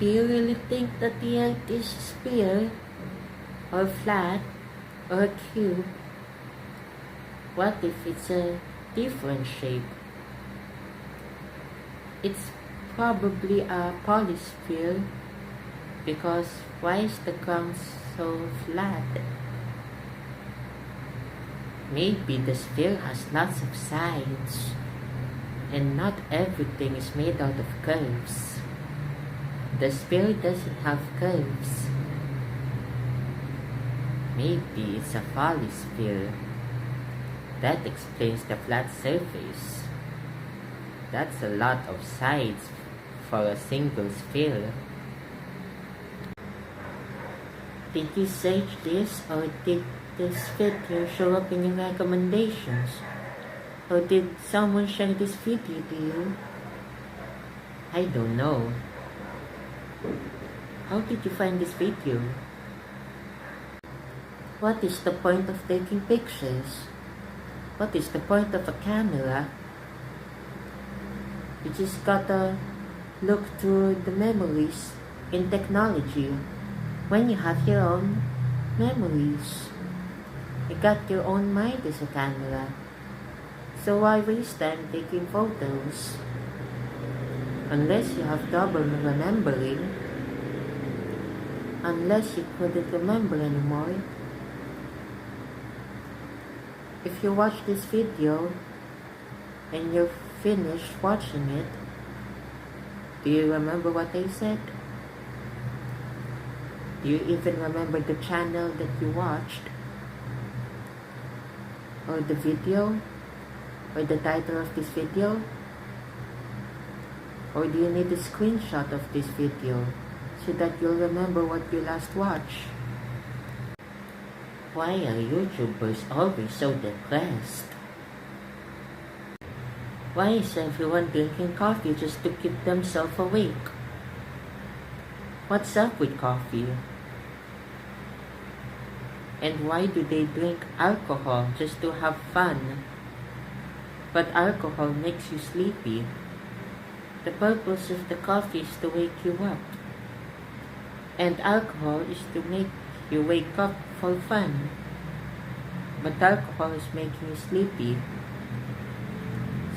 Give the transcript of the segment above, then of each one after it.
Do you really think that the Earth is a sphere, or flat, or a cube? What if it's a different shape? It's probably a polysphere, because why is the ground so flat? Maybe the sphere has lots of sides, and not everything is made out of curves. The sphere doesn't have curves. Maybe it's a polysphere. That explains the flat surface. That's a lot of sides for a single sphere. Did you search this, or did this video show up in your recommendations? Or did someone share this video to you? I don't know. How did you find this video? What is the point of taking pictures? What is the point of a camera? You just gotta look through the memories in technology when you have your own memories. You got your own mind as a camera. So why waste time taking photos? Unless you have trouble remembering. Unless you couldn't remember anymore. If you watch this video and you're finished watching it, do you remember what I said? Do you even remember the channel that you watched? Or the video? Or the title of this video? Or do you need a screenshot of this video so that you'll remember what you last watched? Why are YouTubers always so depressed? Why is everyone drinking coffee just to keep themselves awake? What's up with coffee? And why do they drink alcohol just to have fun? But alcohol makes you sleepy. The purpose of the coffee is to wake you up. And alcohol is to make you wake up for fun. But alcohol is making you sleepy.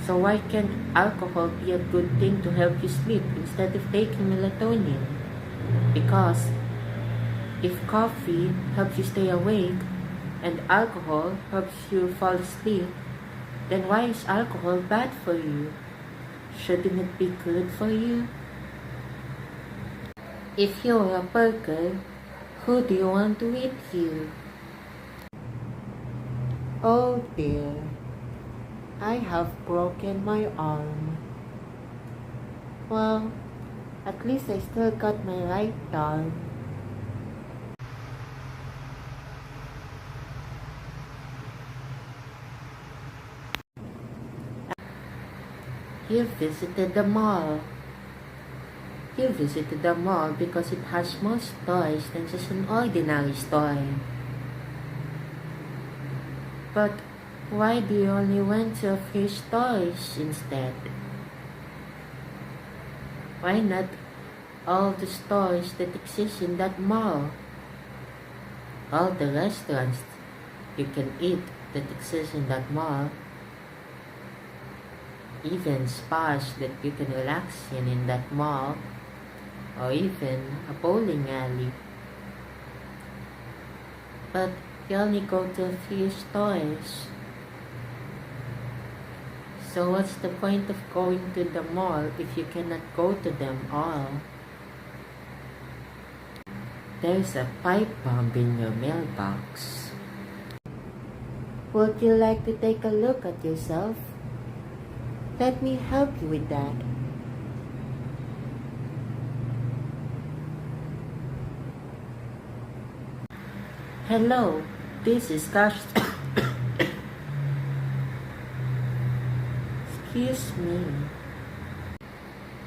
So why can't alcohol be a good thing to help you sleep instead of taking melatonin? Because if coffee helps you stay awake and alcohol helps you fall asleep, then why is alcohol bad for you? Shouldn't it be good for you? If you're a burger, who do you want to eat you? Oh dear, I have broken my arm. Well, at least I still got my right arm. You visited the mall. You visited the mall because it has more stores than just an ordinary store. But why do you only went to a few stores instead? Why not all the stores that exist in that mall? All the restaurants you can eat that exist in that mall? Even spas that you can relax in that mall, or even a bowling alley. But you only go to a few stores. So what's the point of going to the mall if you cannot go to them all? There's a pipe bomb in your mailbox. Would you like to take a look at yourself? Let me help you with that. Hello, this is Cassius. Excuse me.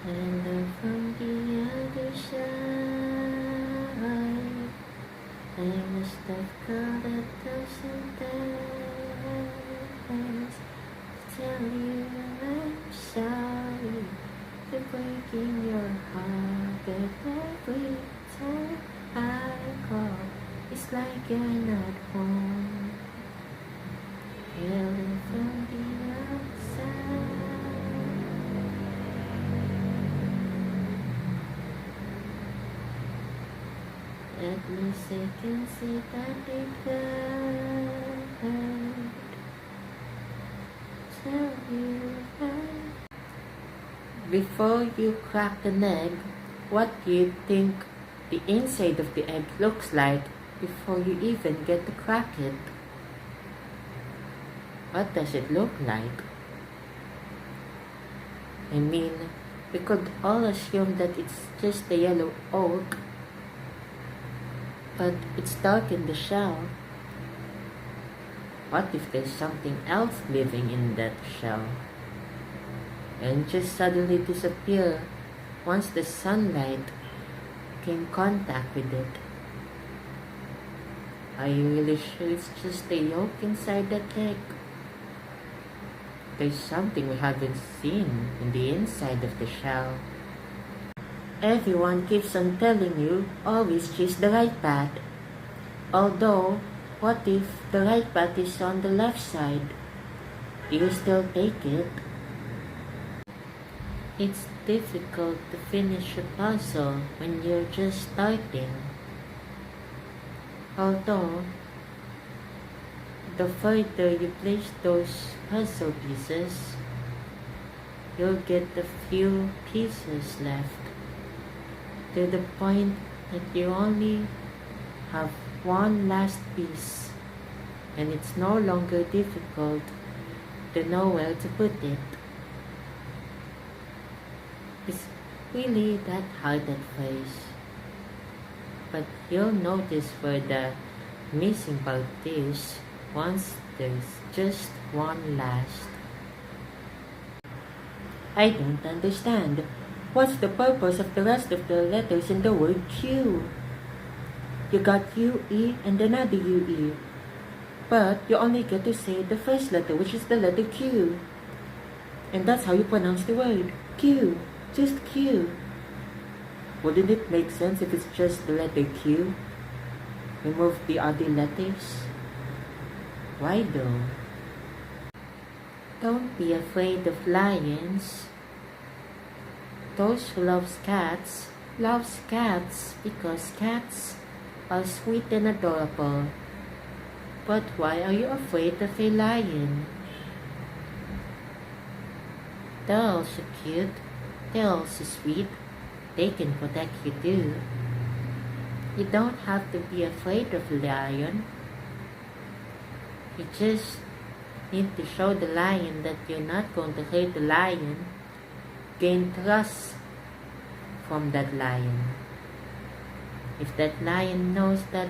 And from the other side, I must have got 1,000 times to tell you I'm sorry for breaking your heart. looks like you're not home. Hail from the outside. At least I can see that it hurt. Tell you that. Before you crack an egg, what do you think the inside of the egg looks like before you even get to crack it? What does it look like? I mean, we could all assume that it's just a yellow oak, but it's dark in the shell. What if there's something else living in that shell and just suddenly disappear once the sunlight came in contact with it? Are you really sure it's just the yolk inside that egg? There's something we haven't seen in the inside of the shell. Everyone keeps on telling you, always choose the right path. Although, what if the right path is on the left side? Do you still take it? It's difficult to finish a puzzle when you're just starting. Although, the further you place those puzzle pieces, you'll get a few pieces left, to the point that you only have one last piece, and it's no longer difficult to know where to put it. It's really that hard at first, but you'll notice where the missing part is once there's just one last. I don't understand. What's the purpose of the rest of the letters in the word Q? You got UE and another UE, but you only get to say the first letter, which is the letter Q. And that's how you pronounce the word, Q, just Q. Wouldn't it make sense if it's just the letter Q? Remove the other letters? Why though? Don't be afraid of lions. Those who loves cats because cats are sweet and adorable. But why are you afraid of a lion? They're also cute, they're also sweet, they can protect you too. You don't have to be afraid of a lion. You just need to show the lion that you're not going to hurt the lion. Gain trust from that lion. If that lion knows that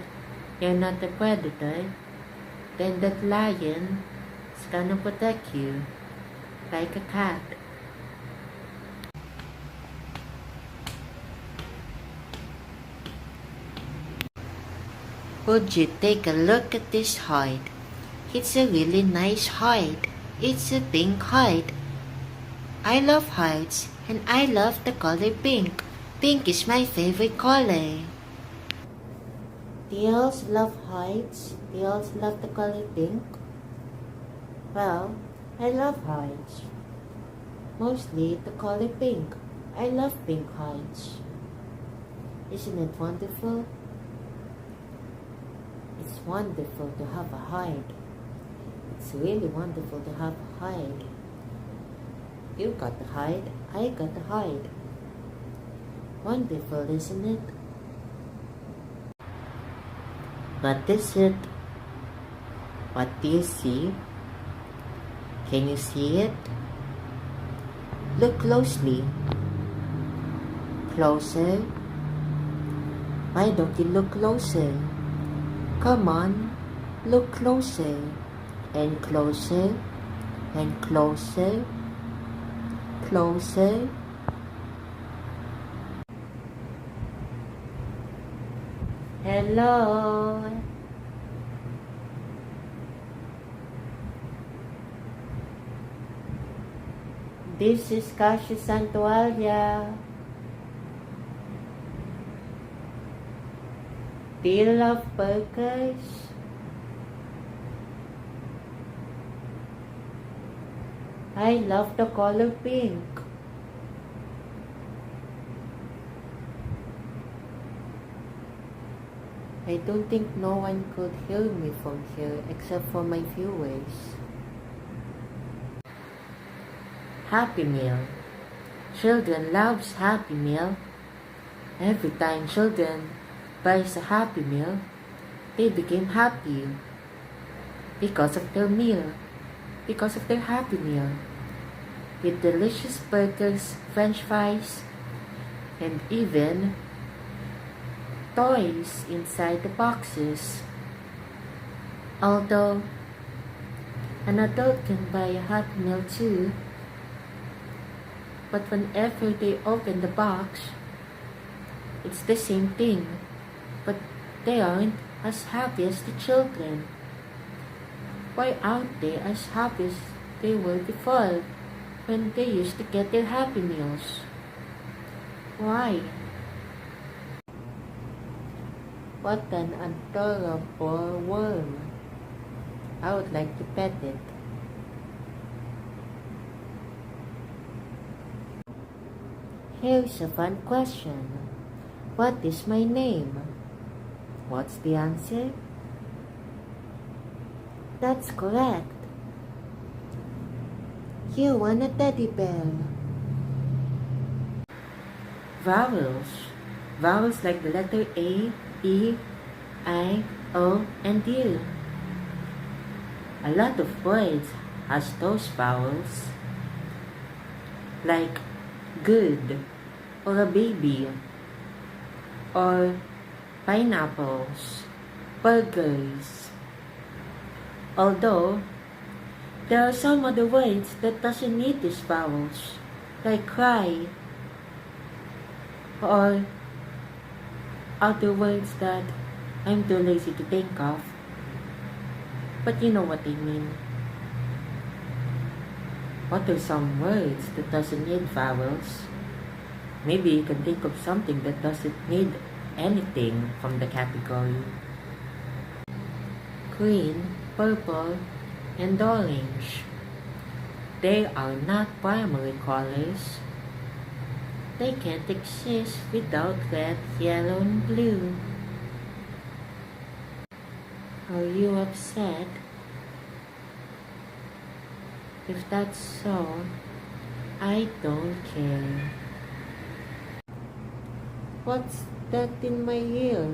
you're not a predator, then that lion is gonna protect you like a cat. Would you take a look at this heart? It's a really nice heart. It's a pink heart. I love hearts, and I love the color pink. Pink is my favorite color. Do you also love hearts? Do you also love the color pink? Well, I love hearts. Mostly the color pink. I love pink hearts. Isn't it wonderful? It's wonderful to have a heart. It's really wonderful to have a heart. You got the heart, I got the heart. Wonderful, isn't it? What is it? What do you see? Can you see it? Look closely. Closer. Why don't you look closer? Come on, look closer. And closer. And closer. Closer. Hello. This is Cassius Santoalla. Do you love burgers? I love the color pink. I don't think no one could hear me from here except for my viewers. Happy Meal. Children loves Happy Meal. Every time children buys a Happy Meal, they became happy because of their meal, because of their Happy Meal. With delicious burgers, french fries, and even toys inside the boxes. Although an adult can buy a Happy Meal too, but whenever they open the box, it's the same thing, but they aren't as happy as the children. Why aren't they as happy as they were before, when they used to get their Happy Meals? Why? What an adorable worm. I would like to pet it. Here's a fun question. What is my name? What's the answer? That's correct. You won a teddy bear. Vowels. Vowels like the letter A, E, I, O, and U. A lot of words has those vowels, like good, or a baby, or pineapples, burgers. Although, there are some other words that doesn't need these vowels, like cry, or other words that I'm too lazy to think of. But you know what I mean. What are some words that doesn't need vowels? Maybe you can think of something that doesn't need anything from the category. Green, purple, and orange. They are not primary colors. They can't exist without red, yellow, and blue. Are you upset? If that's so, I don't care. What's that in my ear?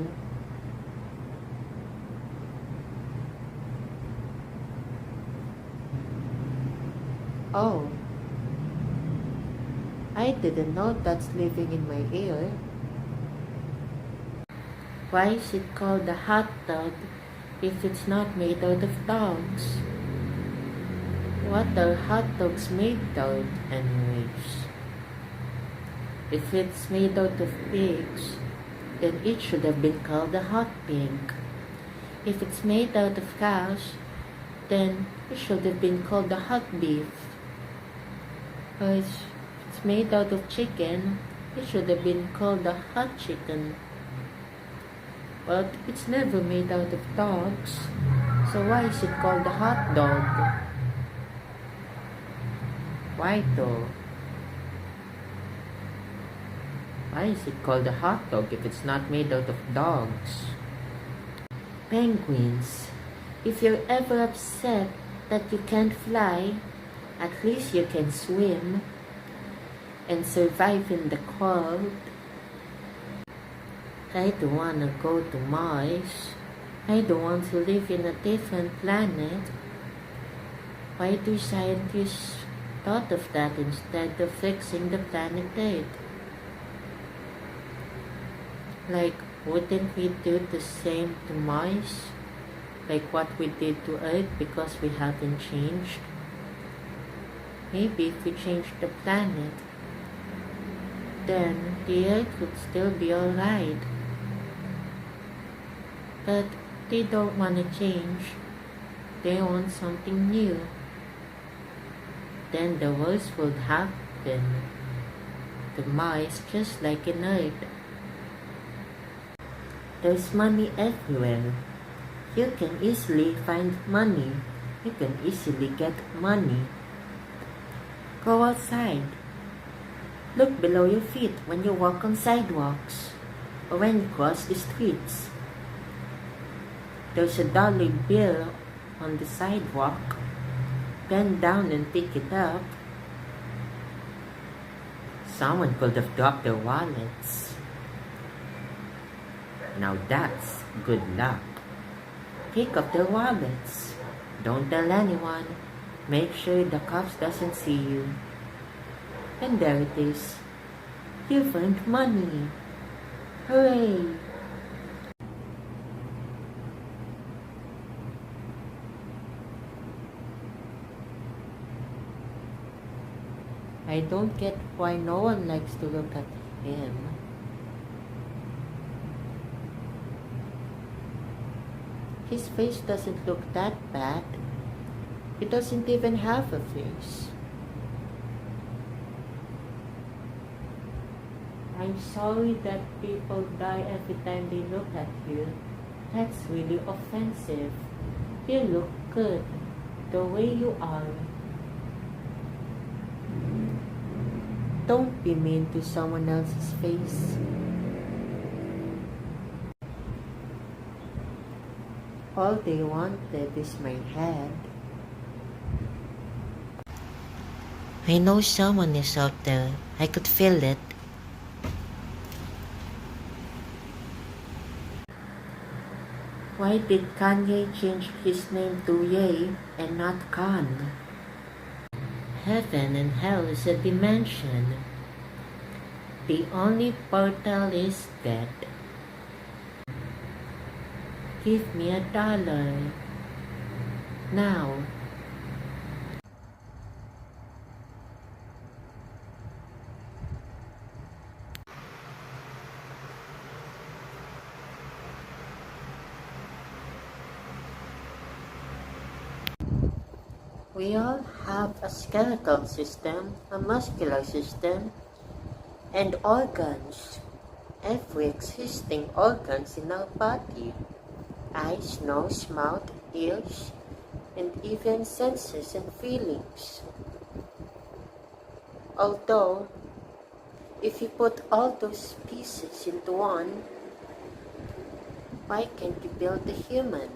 Oh, I didn't know that's living in my ear. Why is it called a hot dog if it's not made out of dogs? What are hot dogs made out anyways? If it's made out of pigs, then it should have been called a hot pig. If it's made out of cows, then it should have been called a hot beef. Or if it's made out of chicken, it should have been called a hot chicken. But it's never made out of dogs, so why is it called a hot dog? Why though? Why is it called a hot dog if it's not made out of dogs? Penguins. If you're ever upset that you can't fly, at least you can swim and survive in the cold. I don't want to go to Mars. I don't want to live in a different planet. Why do scientists thought of that instead of fixing the planet Earth? Like, wouldn't we do the same to Mars? Like what we did to Earth because we haven't changed? Maybe if we changed the planet, then the Earth would still be alright. But they don't want to change. They want something new. Then the worst would happen to Mars just like in Earth. There's money everywhere. You can easily find money. You can easily get money. Go outside. Look below your feet when you walk on sidewalks or when you cross the streets. There's a dollar bill on the sidewalk. Bend down and pick it up. Someone could have dropped their wallets. Now that's good luck. Pick up their wallets. Don't tell anyone. Make sure the cops doesn't see you. And there it is. You've earned money. Hooray! I don't get why no one likes to look at him. His face doesn't look that bad. He doesn't even have a face. I'm sorry that people die every time they look at you. That's really offensive. You look good the way you are. Don't be mean to someone else's face. All they wanted is my head. I know someone is out there. I could feel it. Why did Kanye change his name to Ye and not Khan? Heaven and hell is a dimension. The only portal is death. Give me $1. Now. We all have a skeletal system, a muscular system, and organs. Every existing organs in our body. Eyes, nose, mouth, ears, and even senses and feelings. Although, if you put all those pieces into one, why can't you build a human?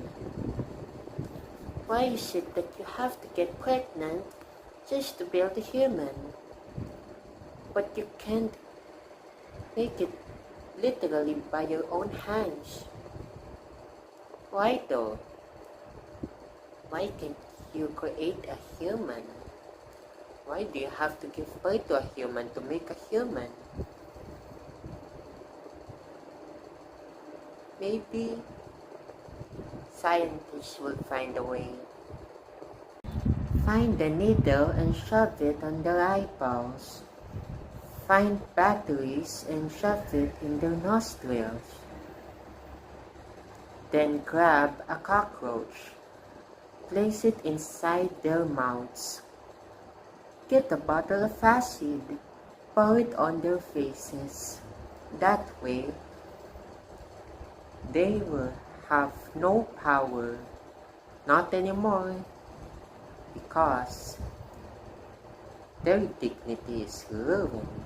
Why is it that you have to get pregnant just to build a human? But you can't make it literally by your own hands. Why though? Why can't you create a human? Why do you have to give birth to a human to make a human? Maybe scientists will find a way. Find a needle and shove it on their eyeballs. Find batteries and shove it in their nostrils. Then grab a cockroach. Place it inside their mouths. Get a bottle of acid. Pour it on their faces. That way, they will have no power. Not anymore. Because their dignity is ruined.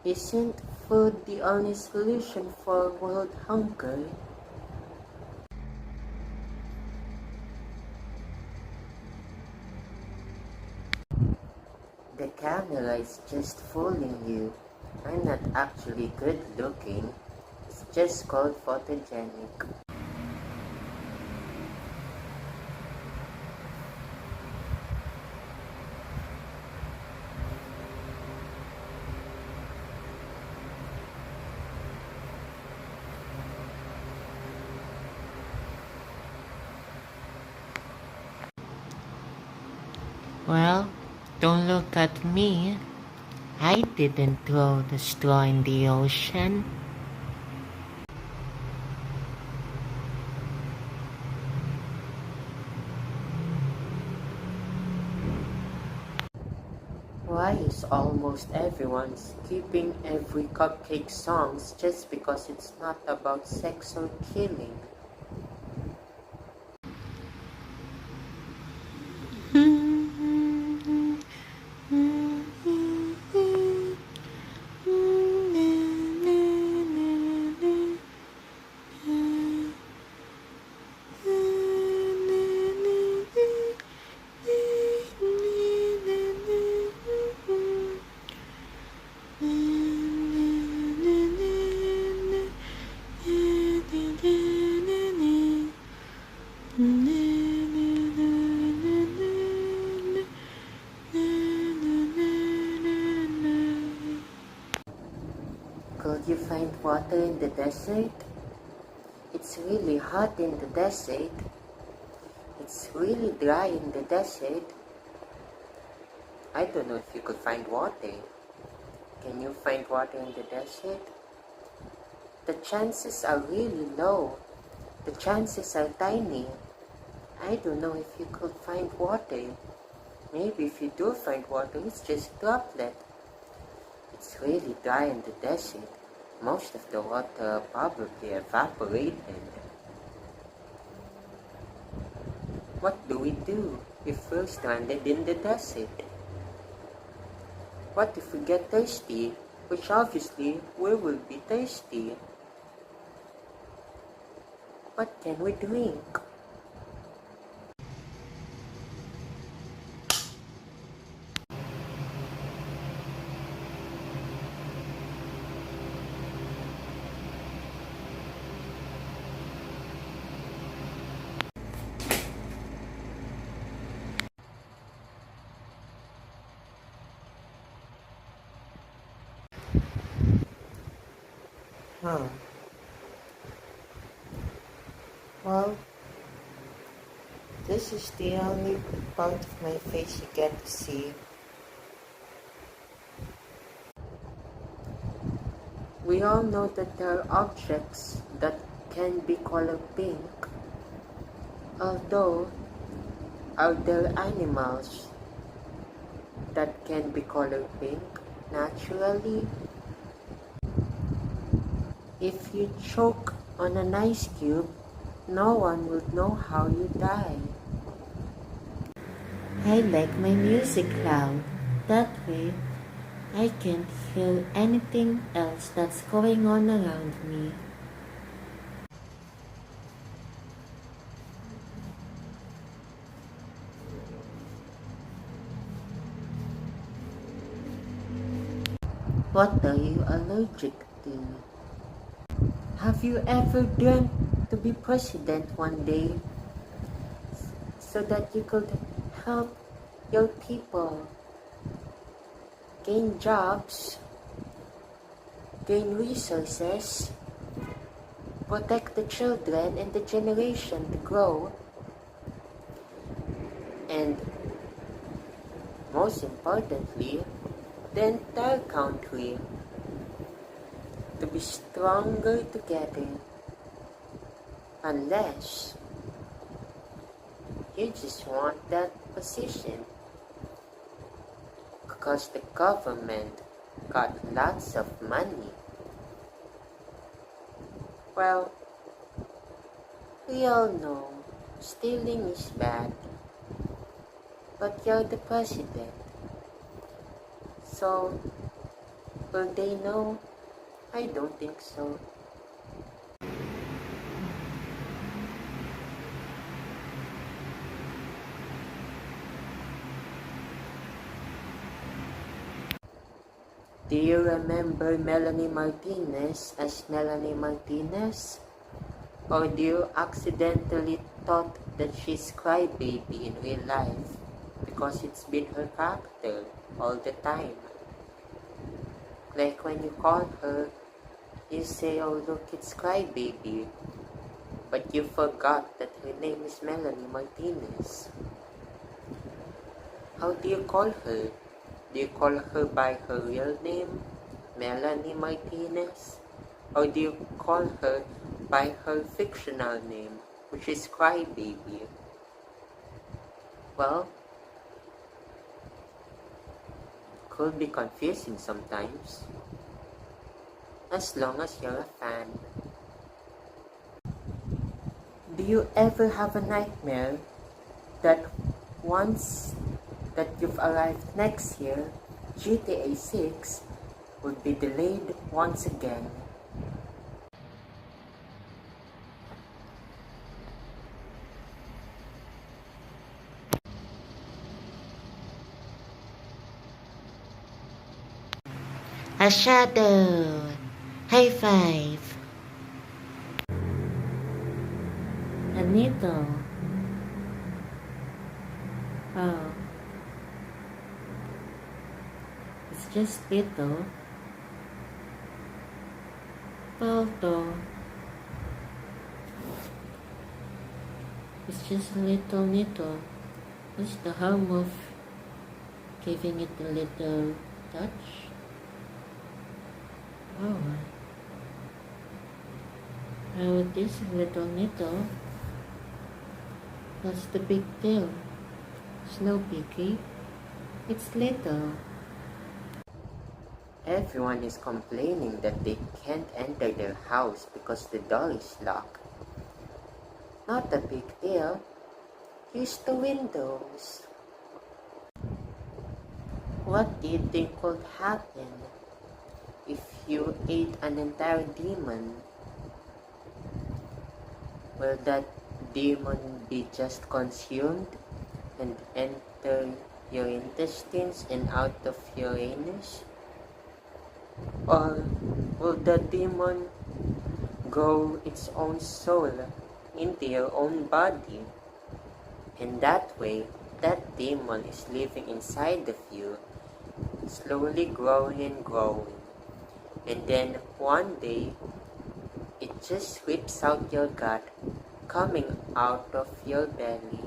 Isn't food the only solution for world hunger? The camera is just fooling you. I'm not actually good looking. It's just called photogenic. Well, don't look at me. I didn't throw the straw in the ocean. Why is almost everyone's skipping every cupcake songs just because it's not about sex or killing. Could you find water in the desert? It's really hot in the desert. It's really dry in the desert. I don't know if you could find water. Can you find water in the desert? The chances are really low. The chances are tiny. I don't know if you could find water. Maybe if you do find water, it's just a droplet. It's really dry in the desert. Most of the water probably evaporated. What do we do if we're stranded in the desert? What if we get thirsty? Which obviously we will be thirsty. What can we drink? Huh. Well, this is the only part of my face you get to see. We all know that there are objects that can be colored pink. Although, are there animals that can be colored pink naturally? If you choke on an ice cube, no one would know how you die. I like my music loud. That way, I can't hear anything else that's going on around me. What are you allergic to? Have you ever dreamt to be president one day so that you could help your people gain jobs, gain resources, protect the children and the generation to grow, and most importantly, the entire country to be stronger together, unless you just want that position because the government got lots of money. Well, we all know stealing is bad, but you're the president, so will they know? I don't think so. Do you remember Melanie Martinez as Melanie Martinez? Or do you accidentally thought that she's Crybaby in real life because it's been her character all the time? Like when you call her, you say, "Oh look, it's Crybaby," but you forgot that her name is Melanie Martinez. How do you call her? Do you call her by her real name, Melanie Martinez? Or do you call her by her fictional name, which is Crybaby? Well, could be confusing sometimes, as long as you're a fan. Do you ever have a nightmare that once that you've arrived next year, GTA 6 would be delayed once again? A shadow. High five. A needle. Oh. It's just little. Balto. It's just a little needle. What's the harm of giving it a little touch? Oh, this little needle. What's the big deal? Snow Piggy. It's little. Everyone is complaining that they can't enter their house because the door is locked. Not a big deal. Use the windows. What do you think could happen if you ate an entire demon? Will that demon be just consumed and enter your intestines and out of your anus? Or will the demon grow its own soul into your own body? And that way, that demon is living inside of you, slowly growing and growing. And then one day, it just whips out your gut, coming out of your belly,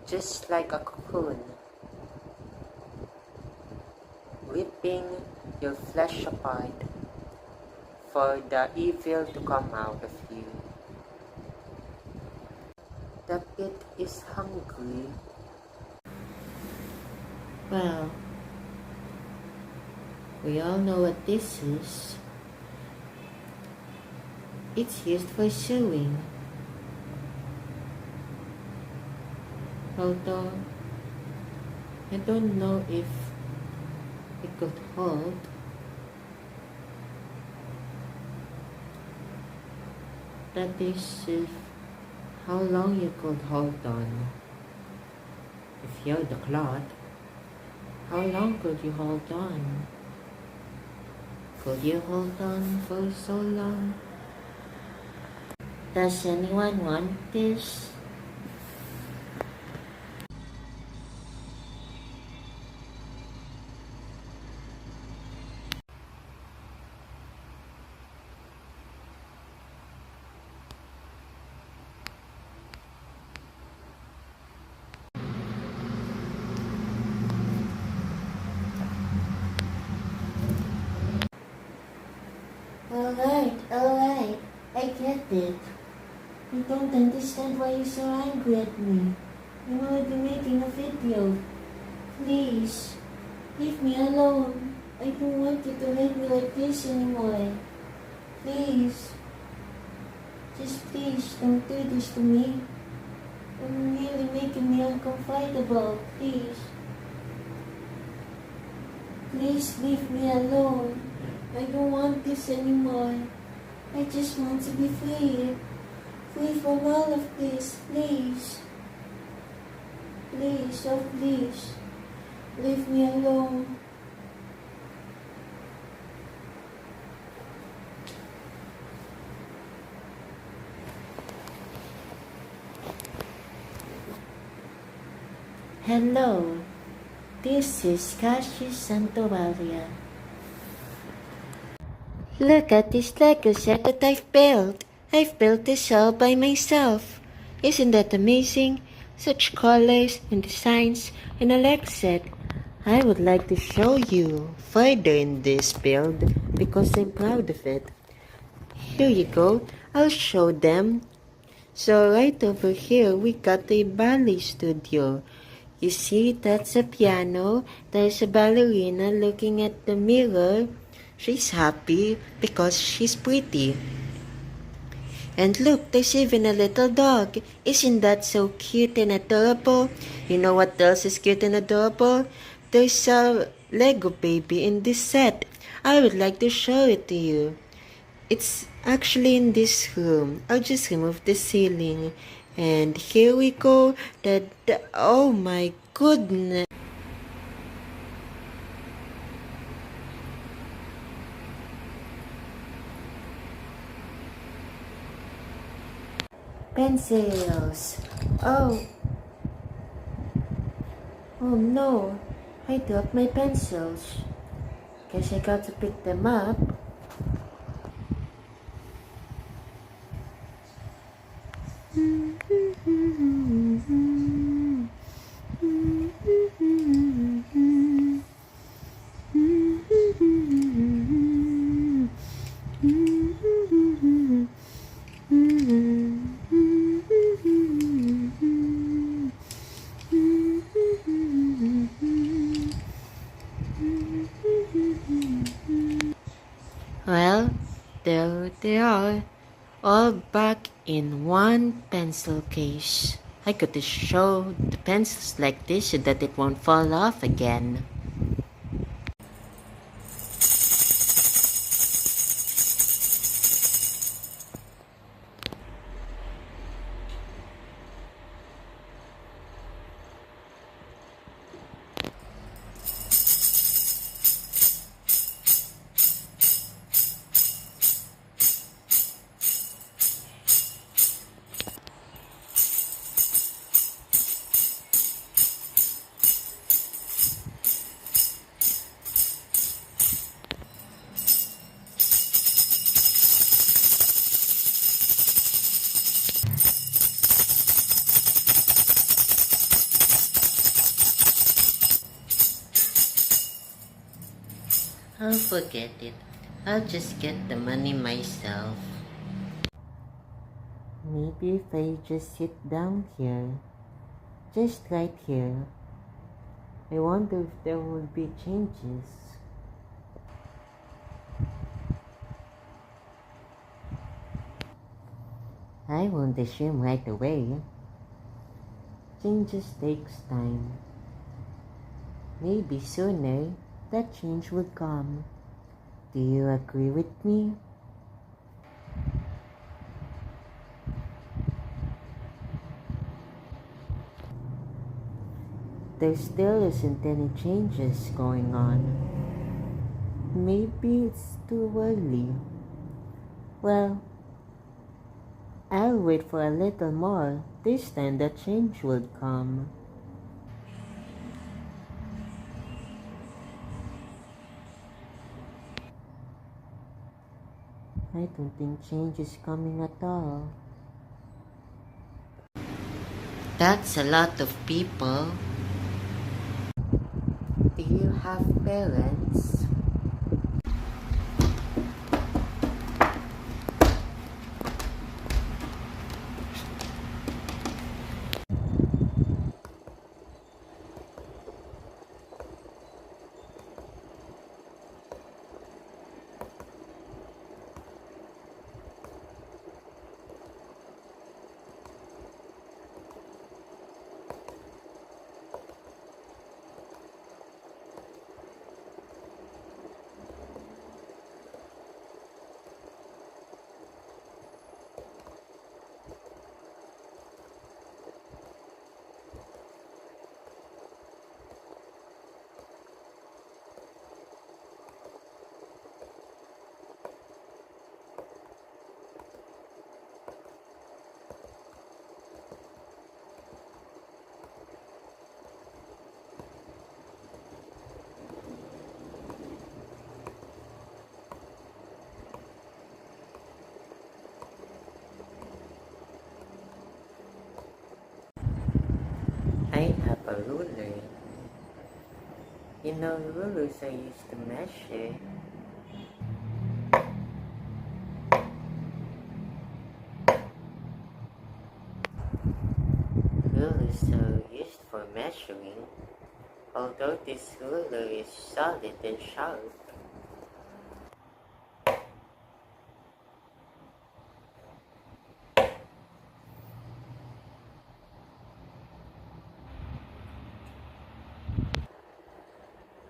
just like a cocoon, ripping your flesh apart for the evil to come out of you. The pit is hungry. Well, we all know what this is. It's used for sewing. Although, I don't know if it could hold. That is, if how long you could hold on. If you're the cloth, how long could you hold on? Could you hold on for so long? Does anyone want this? Alright, I get it. I don't understand why you're so angry at me. You know I've been making a video. Please, leave me alone. I don't want you to make me like this anymore. Please. Just please, don't do this to me. You're really making me uncomfortable. Please. Please leave me alone. I don't want this anymore. I just want to be free. Free from all of this, please. Please, oh please. Leave me alone. Hello, this is Cassius Santoalla. Look at this Lego set that I've built. I've built this all by myself. Isn't that amazing? Such colors and designs and a Lego set. I would like to show you further in this build because I'm proud of it. Here you go. I'll show them. So right over here we got a ballet studio. You see, that's a piano. There's a ballerina looking at the mirror. She's happy because she's pretty. And look, there's even a little dog. Isn't that so cute and adorable? You know what else is cute and adorable? There's a Lego baby in this set. I would like to show it to you. It's actually in this room. I'll just remove the ceiling. And here we go. Oh my goodness. Pencils. Oh. Oh no. I dropped my pencils. Guess I got to pick them up. Well, there they are, all back in one pencil case. I could just show the pencils like this so that it won't fall off again. I'll forget it. I'll just get the money myself. Maybe if I just sit down here, just right here, I wonder if there will be changes. I won't assume right away. Changes takes time. Maybe sooner that change will come. Do you agree with me? There still isn't any changes going on. Maybe it's too early. Well, I'll wait for a little more. This time the change will come. I don't think change is coming at all. That's a lot of people. Do you have parents? I have a ruler. You know, rulers are used to measure. Rulers are used for measuring, although this ruler is solid and sharp.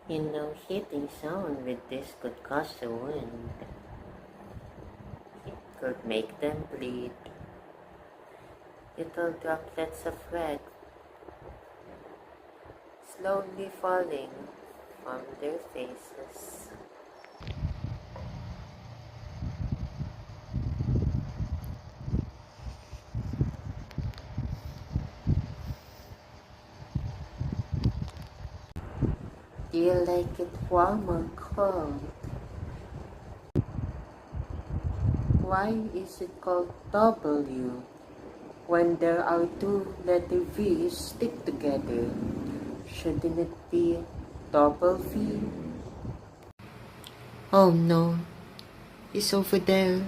You know, hitting someone with this could cause a wound. It could make them bleed. Little droplets of red slowly falling from their faces. Do you like it warm or cold? Why is it called W when there are two letter V's stick together? Shouldn't it be double V? Oh no, it's over there.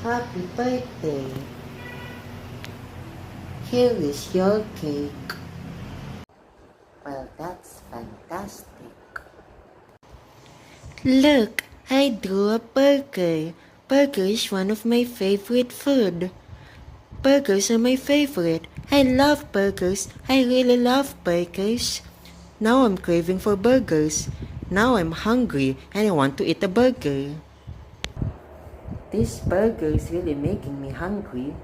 Happy birthday. Here is your cake. Well, that's fantastic. Look, I drew a burger. Burger is one of my favorite food. Burgers are my favorite. I love burgers. I really love burgers. Now I'm craving for burgers. Now I'm hungry and I want to eat a burger. This burger is really making me hungry.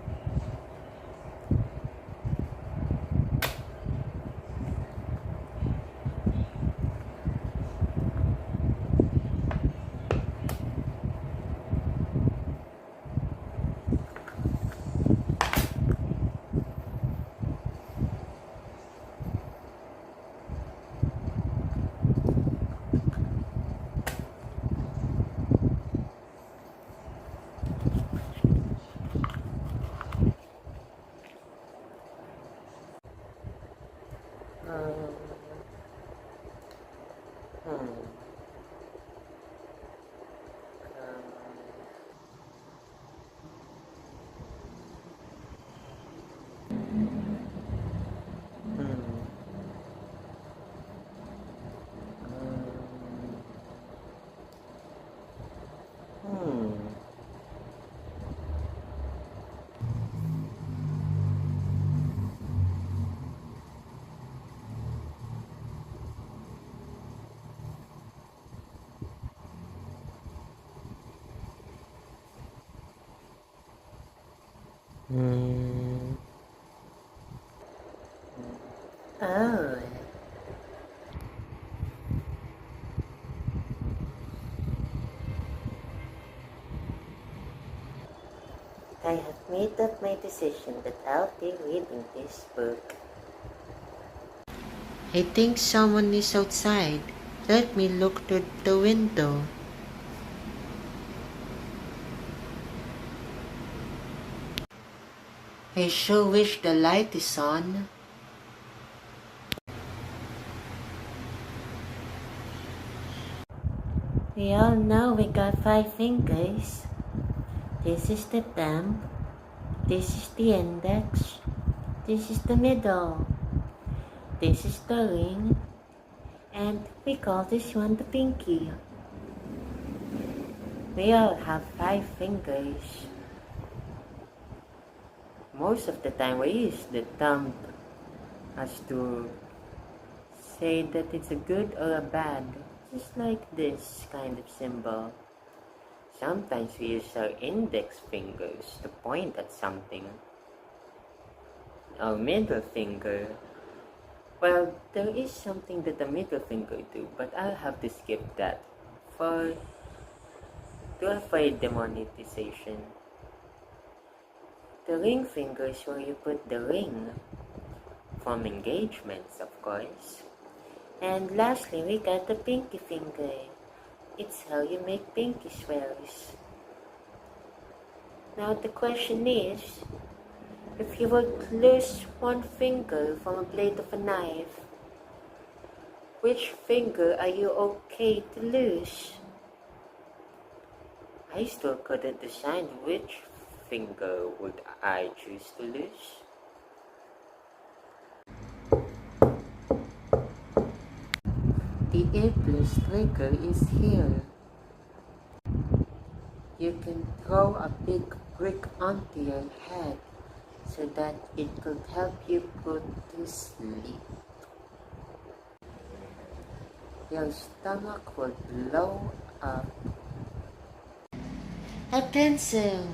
Oh. I have made up my decision that I'll be reading this book. I think someone is outside. Let me look through the window. I sure wish the light is on. We all know we got 5 fingers. This is the thumb. This is the index. This is the middle. This is the ring. And we call this one the pinky. We all have 5 fingers. Most of the time we use the thumb as to say that it's a good or a bad. Just like this kind of symbol. Sometimes we use our index fingers to point at something. Our middle finger. Well, there is something that the middle finger do, but I'll have to skip that to avoid demonetization. The ring finger is where you put the ring. From engagements, of course. And lastly, we got the pinky finger. It's how you make pinky swears. Now the question is, If you would lose one finger from a blade of a knife, which finger are you okay to lose? I still couldn't decide which finger would I choose to lose. The A+ trigger is here. You can throw a big brick onto your head so that it could help you go to sleep. Your stomach will blow up. A pencil.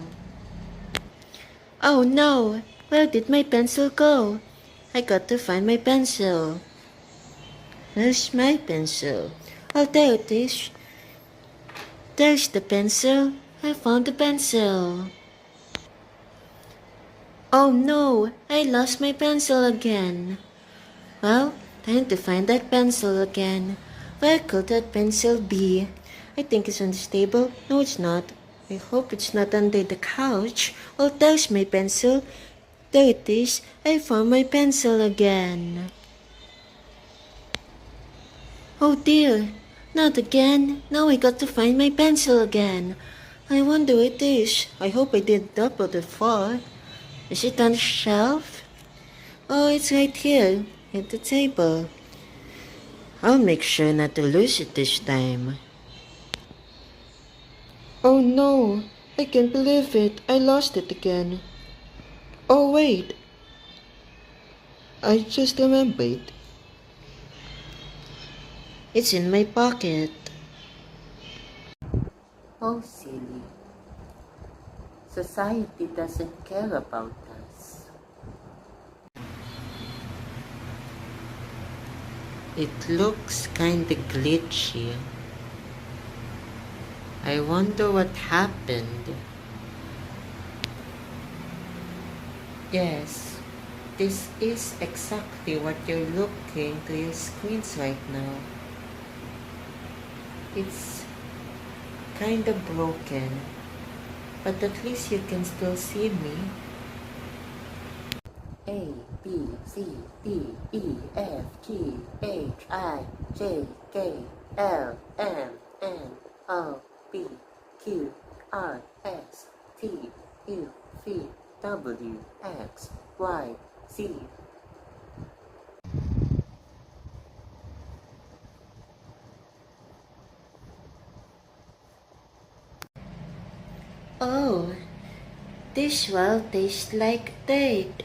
Oh no, where did my pencil go? I got to find my pencil. Where's my pencil? Oh, there it is. There's the pencil. I found the pencil. Oh no, I lost my pencil again. Well, time to find that pencil again. Where could that pencil be? I think it's on this table. No, it's not. I hope it's not under the couch. Oh, there's my pencil. There it is. I found my pencil again. Oh dear, not again. Now I got to find my pencil again. I wonder where it is. I hope I didn't double the fall. Is it on the shelf? Oh, it's right here, at the table. I'll make sure not to lose it this time. Oh no, I can't believe it. I lost it again. Oh wait, I just remembered. It's in my pocket. Oh, silly. Society doesn't care about us. It looks kinda glitchy. I wonder what happened. Yes, this is exactly what you're looking to your screens right now. It's kinda broken, but at least you can still see me. A, B, C, D, E, F, G, H, I, J, K, L, M, N, O, P, Q, R, S, T, U, V, W, X, Y, Z. Oh, this well tastes like date.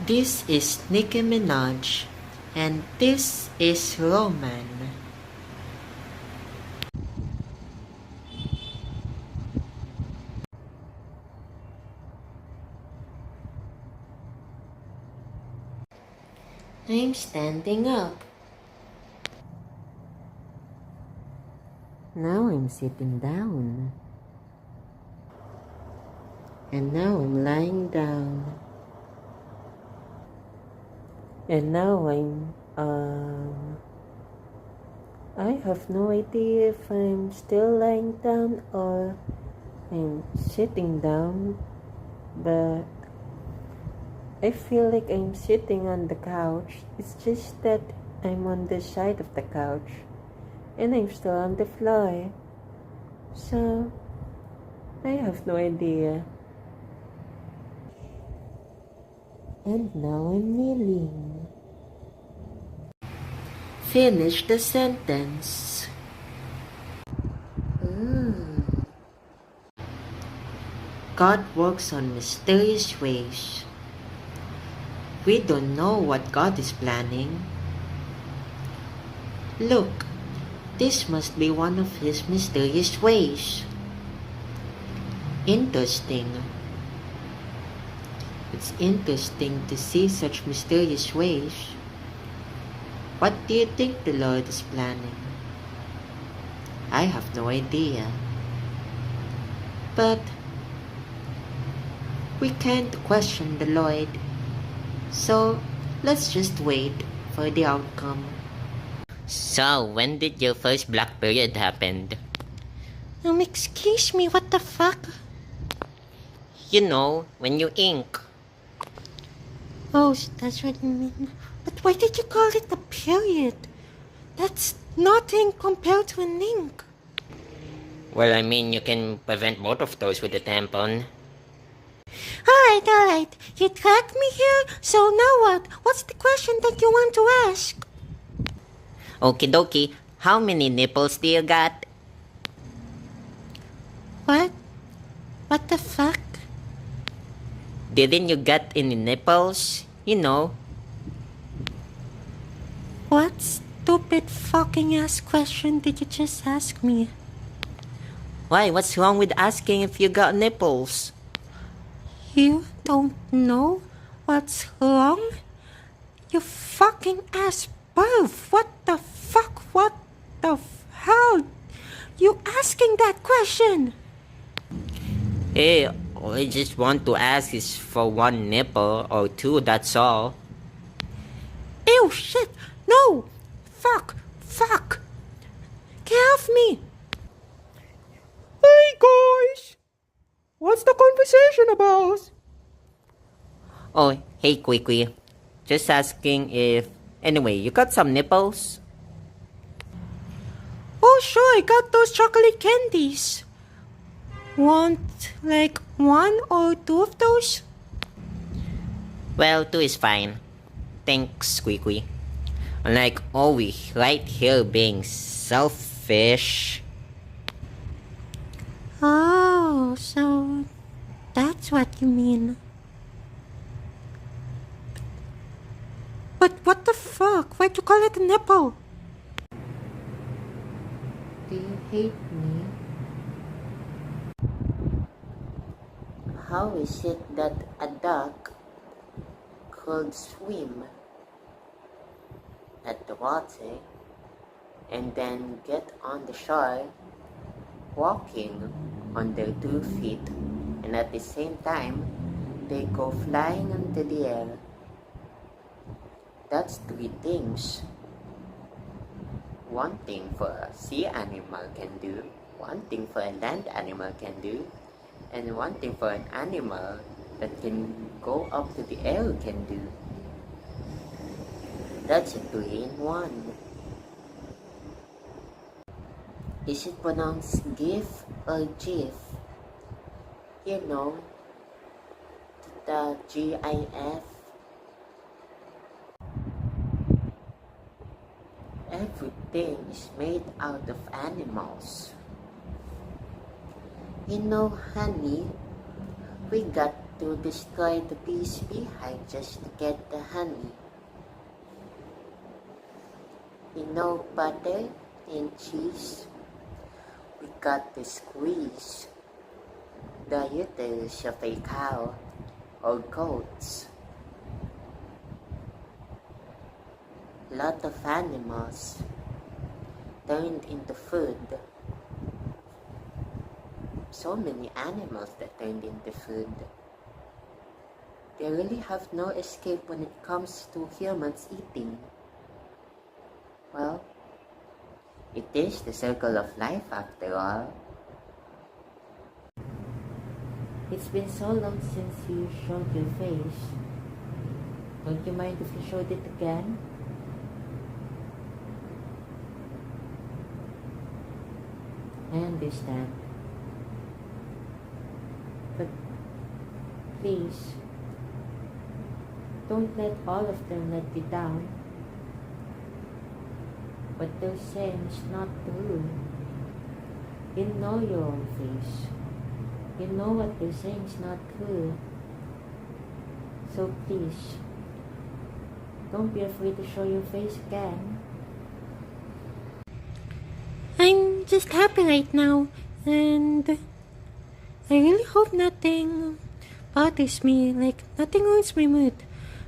This is Nicki Minaj, and this is Roman. I'm standing up. Now I'm sitting down. And now I'm lying down. And now I have no idea if I'm still lying down or I'm sitting down, but I feel like I'm sitting on the couch. It's just that I'm on the side of the couch and I'm still on the floor. So I have no idea. And now I'm kneeling. Finish the sentence. God works on mysterious ways. We don't know what God is planning. Look, this must be one of His mysterious ways. Interesting. It's interesting to see such mysterious ways. What do you think the Lord is planning? I have no idea. But we can't question the Lord. So let's just wait for the outcome. So, when did your first black period happen? Excuse me, what the fuck? You know, when you ink. Oh, so that's what you mean. But why did you call it a period? That's nothing compared to an ink. Well, I mean, you can prevent both of those with a tampon. Alright. You dragged me here, so now what? What's the question that you want to ask? Okie dokie, how many nipples do you got? What? What the fuck? Didn't you get any nipples? You know. What stupid fucking ass question did you just ask me? Why, what's wrong with asking if you got nipples? You don't know what's wrong? You fucking ass perv! What the fuck? What the hell? You asking that question? Hey, I just want to ask is for one nipple or two, that's all. Ew, shit! No! Fuck! Get off me! Hey guys! What's the conversation about? Oh, hey, Quicky. Just asking if... Anyway, you got some nipples? Oh, sure, I got those chocolate candies. Want, like, one or two of those? Well, two is fine. Thanks, Quicky. Unlike always, right here being selfish. Oh, so that's what you mean. But what the fuck? Why'd you call it a nipple? Do you hate me? How is it that a duck could swim at the water and then get on the shore walking on their 2 feet, and at the same time they go flying into the air? That's 3 things. One thing for a sea animal can do, one thing for a land animal can do, and one thing for an animal that can go up to the air can do. That's a 3-in-1. Is it pronounced GIF or GIF? You know, the GIF. Everything is made out of animals. You know, honey, we got to destroy the bee's beehive just to get the honey. You know, butter and cheese, we got to squeeze the uterus of a cow or goats. Lot of animals turned into food. So many animals that turned into food. They really have no escape when it comes to humans eating. Well, it is the circle of life after all. It's been so long since you showed your face. Don't you mind if you showed it again? I understand. But please, don't let all of them let you down. What they're saying is not true. You know your own face. You know what they're saying is not true. So please, don't be afraid to show your face again. I'm just happy right now, and I really hope nothing bothers me. Like, nothing ruins my mood.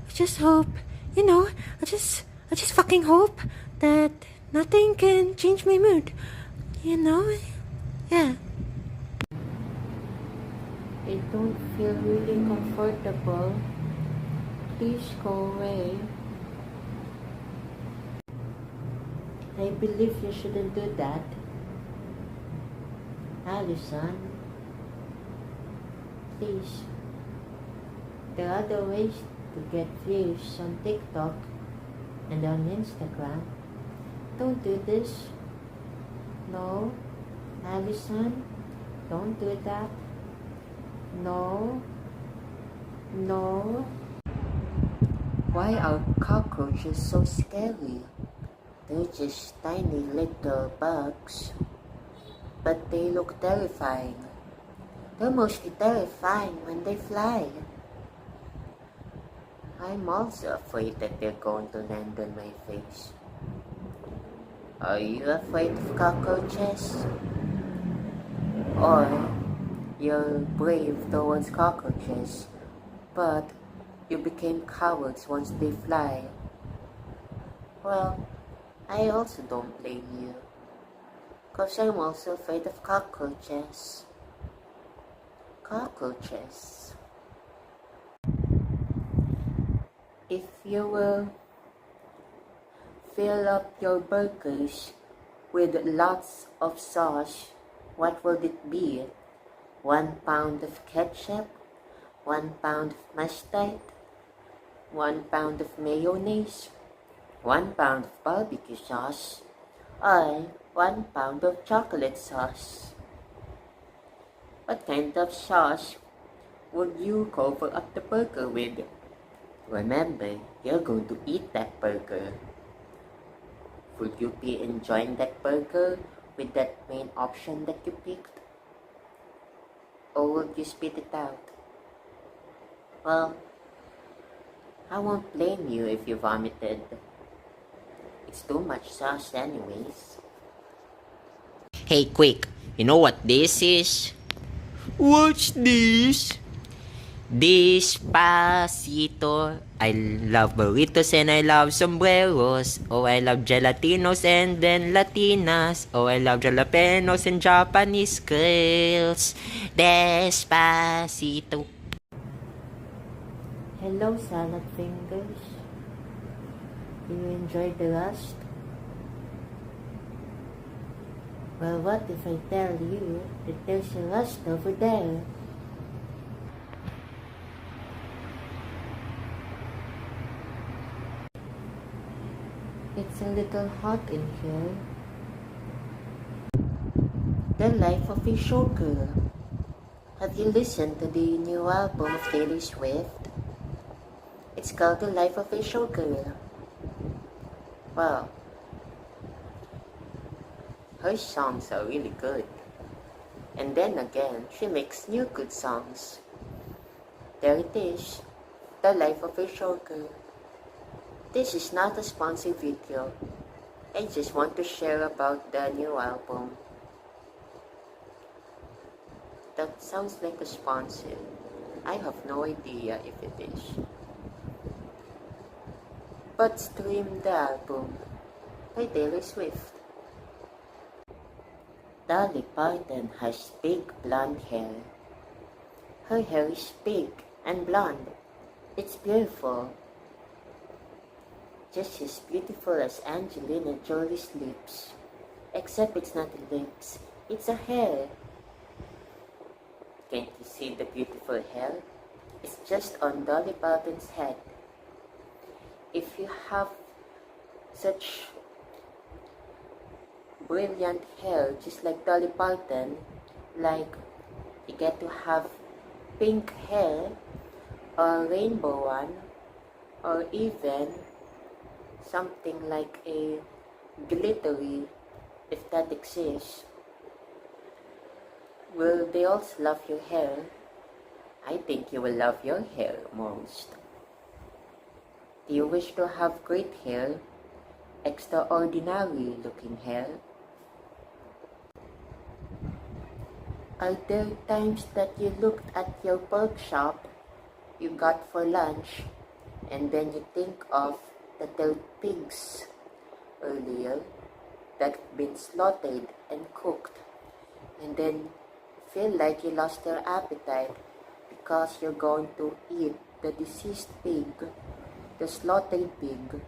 I just hope, you know, I just fucking hope that nothing can change my mood. You know? Yeah. I don't feel really comfortable. Please go away. I believe you shouldn't do that. Allison, please. There are other ways to get views on TikTok and on Instagram. Don't do this. No, Allison, don't do that. No, no. Why are cockroaches so scary? They're just tiny little bugs, but they look terrifying. They're mostly terrifying when they fly. I'm also afraid that they're going to land on my face. Are you afraid of cockroaches? Or you're brave towards cockroaches, but you became cowards once they fly? Well, I also don't blame you, 'cause I'm also afraid of cockroaches. Cockroaches. If you will fill up your burgers with lots of sauce, what will it be? 1 pound of ketchup, 1 pound of mustard, 1 pound of mayonnaise, 1 pound of barbecue sauce, or 1 pound of chocolate sauce? What kind of sauce would you cover up the burger with? Remember, you're going to eat that burger. Would you be enjoying that burger with that main option that you picked? Or would you spit it out? Well, I won't blame you if you vomited. It's too much sauce anyways. Hey, quick, you know what this is? What's this? Despacito. I love burritos and I love sombreros. Oh, I love gelatinos and then Latinas. Oh, I love jalapenos and Japanese girls. Despacito. Hello, salad fingers. Do you enjoy the rust? Well, what if I tell you that there's a rust over there? It's a little hot in here. The Life of a Showgirl. Have you listened to the new album of Taylor Swift? It's called The Life of a Showgirl. Wow. Her songs are really good. And then again, she makes new good songs. There it is. The Life of a Showgirl. This is not a sponsored video. I just want to share about the new album. That sounds like a sponsor. I have no idea if it is. But stream the album by Taylor Swift. Dolly Parton has big blonde hair. Her hair is big and blonde. It's beautiful. Just as beautiful as Angelina Jolie's lips. Except it's not the lips, it's a hair. Can't you see the beautiful hair? It's just on Dolly Parton's head. If you have such brilliant hair just like Dolly Parton, like you get to have pink hair or rainbow one, or even something like a glittery, if that exists, will they also love your hair? I think you will love your hair most. Do you wish to have great hair? Extraordinary looking hair? Are there times that you looked at your workshop you got for lunch, and then you think of the dead pigs earlier that been slaughtered and cooked, and then feel like you lost your appetite because you're going to eat the deceased pig, the slaughtered pig.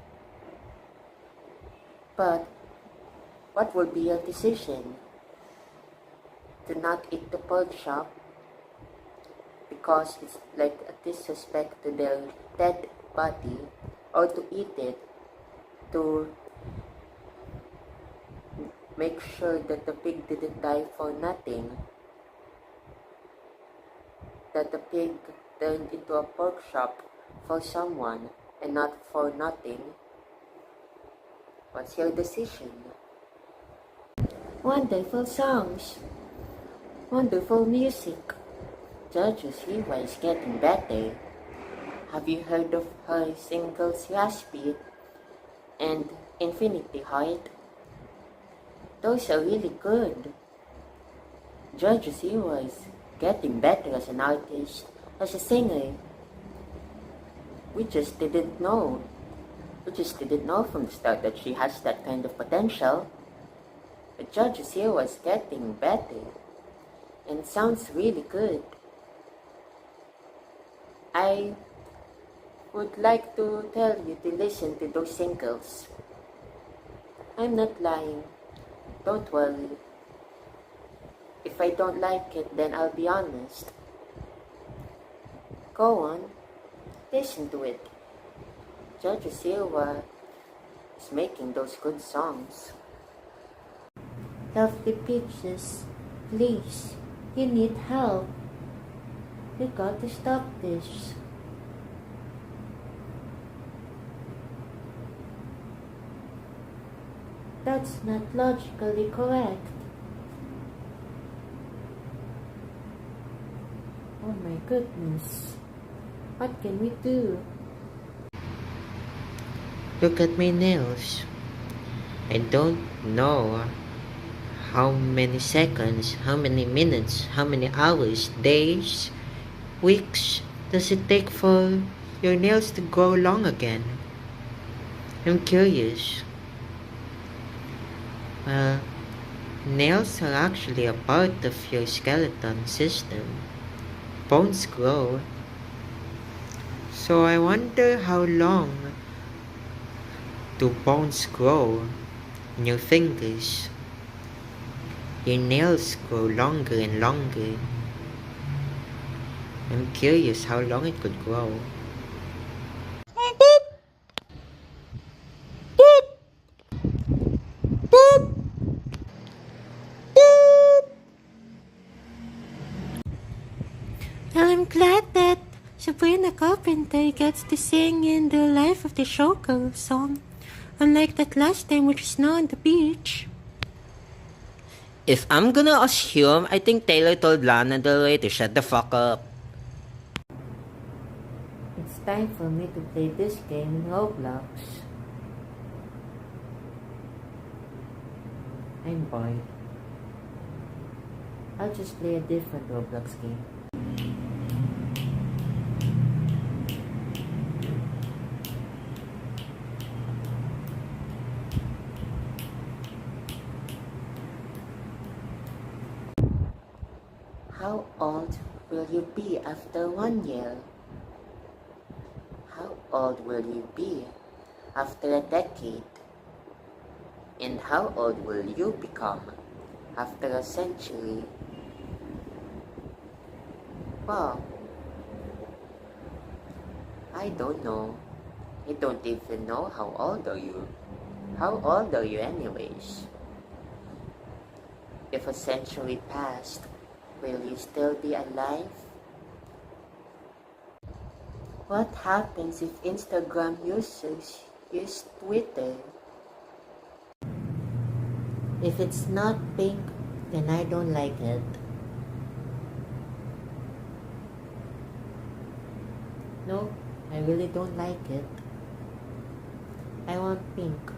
But what would be your decision? To not eat the pork chop because it's like a disrespect to their dead body, or to eat it to make sure that the pig didn't die for nothing, that the pig turned into a pork chop for someone and not for nothing? What's your decision? Wonderful songs. Wonderful music. Georgia's Hiwa is getting better. Have you heard of her singles Raspy and Infinity Heart? Those are really good. Georgia's Hiwa is getting better as an artist, as a singer. We just didn't know. We just didn't know from the start that she has that kind of potential. But Georgia's Hiwa is getting better, and it sounds really good. I would like to tell you to listen to those singles. I'm not lying. Don't worry. If I don't like it, then I'll be honest. Go on. Listen to it. Georgia Silva is making those good songs. Lovely Peaches, please, you need help. You got to stop this. That's not logically correct. Oh my goodness. What can we do? Look at my nails. I don't know how many seconds, how many minutes, how many hours, days, weeks does it take for your nails to grow long again? I'm curious. Well, nails are actually a part of your skeleton system. Bones grow. So I wonder how long do bones grow in your fingers? Your nails grow longer and longer. I'm curious how long it could grow. I'm glad that Sabrina Carpenter gets to sing in the Life of the Showgirl song, unlike that last time which is snow on the beach. If I'm gonna assume, I think Taylor told Lana Del Rey to shut the fuck up. It's time for me to play this game in Roblox. I'm bored. I'll just play a different Roblox game. How old will you be after 1 year? How old will you be after a decade? And how old will you become after a century? Well, I don't know. I don't even know how old are you. How old are you anyways? If a century passed, will you still be alive? What happens if Instagram users use Twitter? If it's not pink, then I don't like it. No, I really don't like it. I want pink.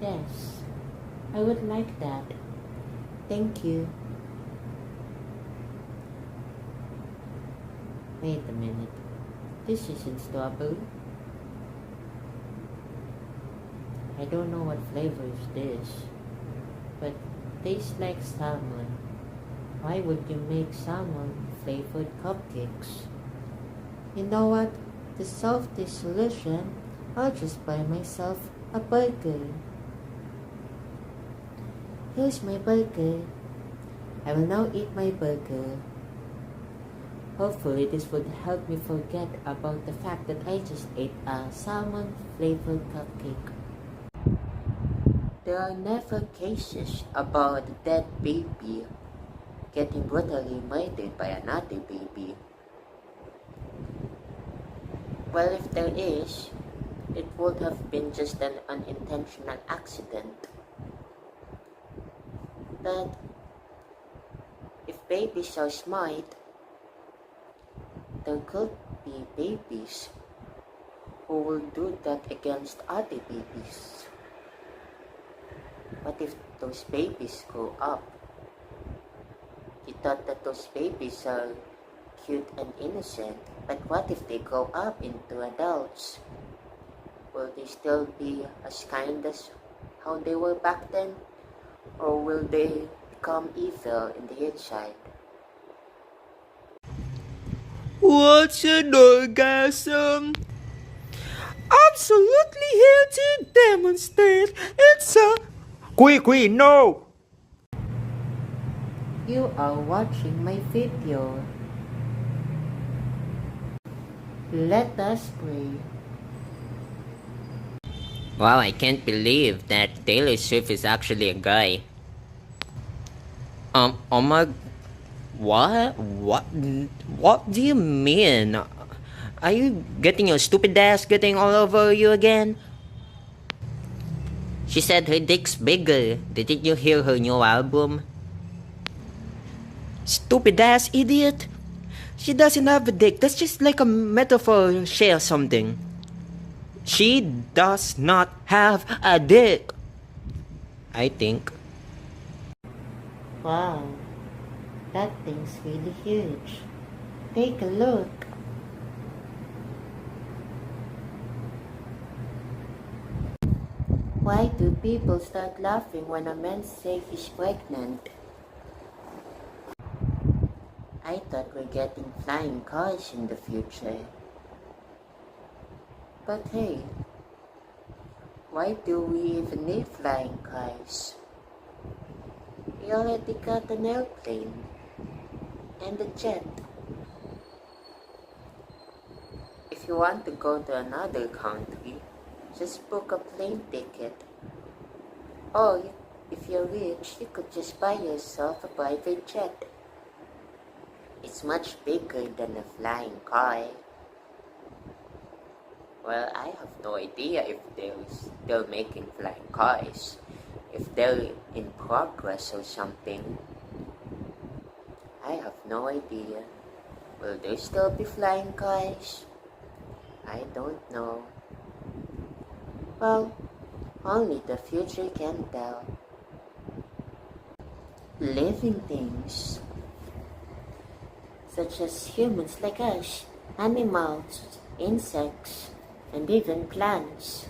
Yes, I would like that. Thank you. Wait a minute. This isn't strawberry. I don't know what flavor is this, but tastes like salmon. Why would you make salmon flavored cupcakes? You know what? To solve this solution, I'll just buy myself a burger. Here's my burger. I will now eat my burger. Hopefully this would help me forget about the fact that I just ate a salmon flavored cupcake. There are never cases about a dead baby getting brutally murdered by another baby. Well, if there is, it would have been just an unintentional accident. But if babies are smart, there could be babies who will do that against other babies. What if those babies grow up? You thought that those babies are cute and innocent, but what if they grow up into adults? Will they still be as kind as how they were back then? Or will they become evil in the inside? What's an orgasm? Absolutely here to demonstrate it's a... Quick, no! You are watching my video. Let us pray. Wow, I can't believe that Taylor Swift is actually a guy. Oh my... What do you mean? Are you getting your stupid ass getting all over you again? She said her dick's bigger. Didn't you hear her new album? Stupid ass idiot! She doesn't have a dick, that's just like a metaphor share something. She does not have a dick. I think. Wow, that thing's really huge. Take a look. Why do people start laughing when a man says he's pregnant? I thought we're getting flying cars in the future. But hey, why do we even need flying cars? We already got an airplane and a jet. If you want to go to another country, just book a plane ticket. Or if you're rich, you could just buy yourself a private jet. It's much bigger than a flying car. Well, I have no idea if they're still making flying cars. If they're in progress or something. I have no idea. Will there still be flying cars? I don't know. Well, only the future can tell. Living things, such as humans like us, animals, insects, and even plants.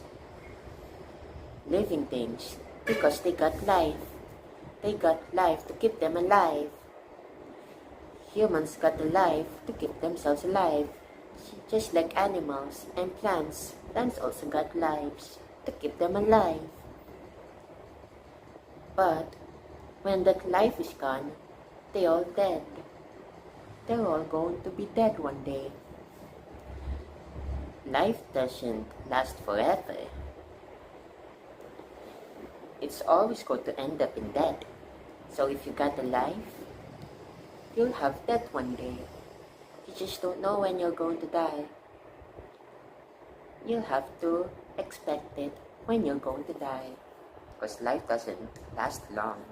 Living things because they got life. They got life to keep them alive. Humans got a life to keep themselves alive. Just like animals and plants, plants also got lives to keep them alive. But when that life is gone, they all dead. They're all going to be dead one day. Life doesn't last forever. It's always going to end up in death. So if you got a life, you'll have death one day. You just don't know when you're going to die. You'll have to expect it when you're going to die. Because life doesn't last long.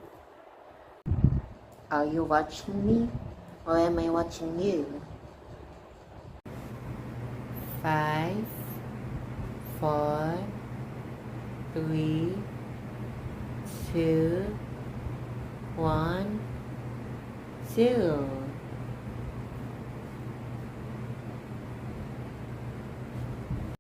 Are you watching me? Or am I watching you? 5, 4, 3, 2, 1, 0.